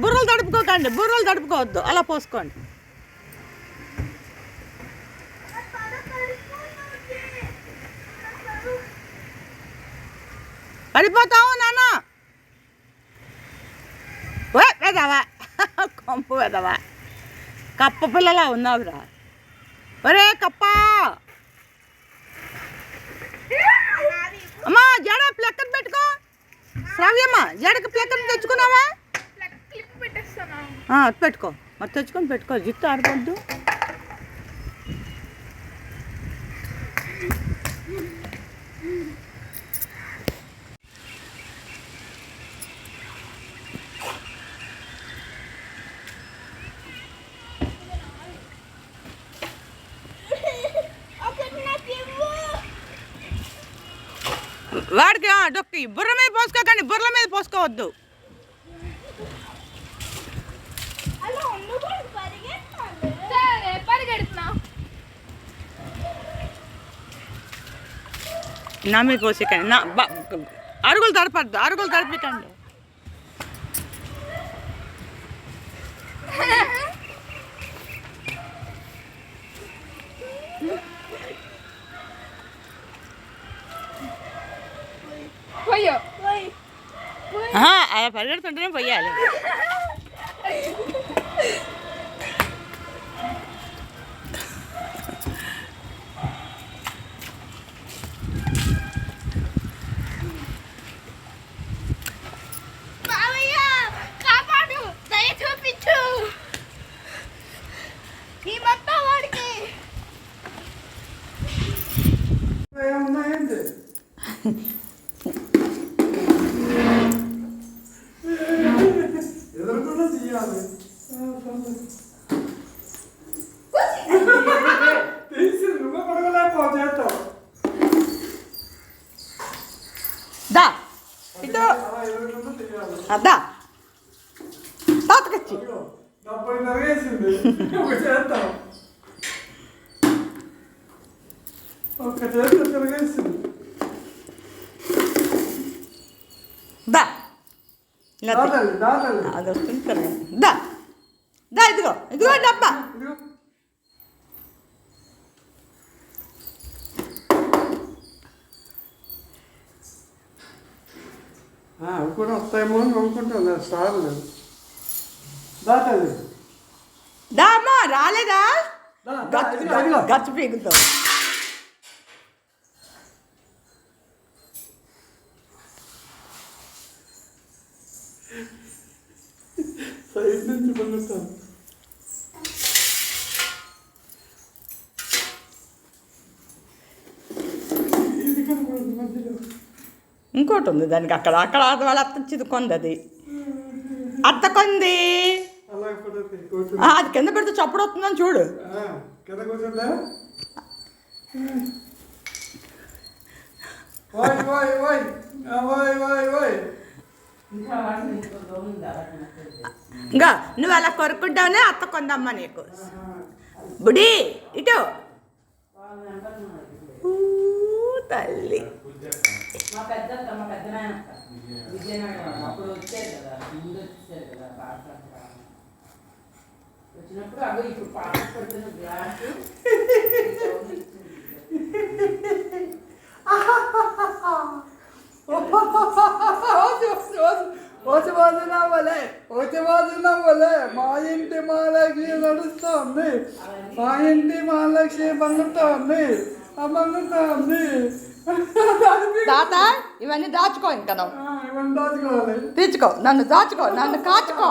బుర్రలు తడుపుకోకండి, బుర్రలు తడుపుకోవద్దు, అలా పోసుకోండి. పడిపోతావు నాన్న. వెదవా, కొంపు వెదవా, కప్ప పిల్లలా ఉన్నావురా. ఒరే కప్ప, అమ్మా జడ ప్లక్కర్ పెట్టుకో. శ్రావ్యమ్మ జడకి ప్లక్కర్ తెచ్చుకున్నావా? పెట్టుకో, మరి తెచ్చుకొని పెట్టుకో, జిట్టు ఆడకూడదు. వాడికి డొక్కి బుర్ర మీద పోసుకోకండి, బుర్రల మీద పోసుకోవద్దు. నా మీద పోసేకండి, నా అరుగులు తడపద్దు, అరుగులు తడిపికండి. అలా పరిగెడుతుంటేనే పోయాలి. దా ఇటు అదా తాతకొచ్చి దా అది వస్తుంది కదా. దా దా ఇదిగో ఇదిగో డబ్బా. అవి కూడా వస్తాయేమో అని అనుకుంటున్నా. సార్లు దాటది. దా అమ్మా, రాలేదా? గచ్చు పీకుతావు. సైడ్ నుంచి పండుతాను. ఇంకోటి ఉంది దానికి, అక్కడ అక్కడ వాళ్ళ అత్త చిదుకుంది, అది అత్త కొంది. అది కింద పెడితే చప్పుడు వస్తుందని చూడు. ఇంకా నువ్వు అలా కొరుక్కుంటావునే అత్త కొందమ్మా నీకు. బుడి ఇటు తల్లి. మా పెద్ద విజయనగరం అప్పుడు వచ్చారు కదా, ముందు వచ్చేసారు కదా పాట. వచ్చినప్పుడు అవి ఇప్పుడు పాట పడుతున్న గ్లాసు మా ఇంటి మహాలక్ష్మి నడుస్తోంది, మా ఇంటి మహాలక్ష్మి బంగుతోంది, ఆ బంగుతోంది. తాత ఇవన్నీ దాచుకో, ఇంకా నువ్వు ఇవన్నీ దాచుకోవాలి. తీర్చుకో, నన్ను దాచుకో, నన్ను కాచుకో.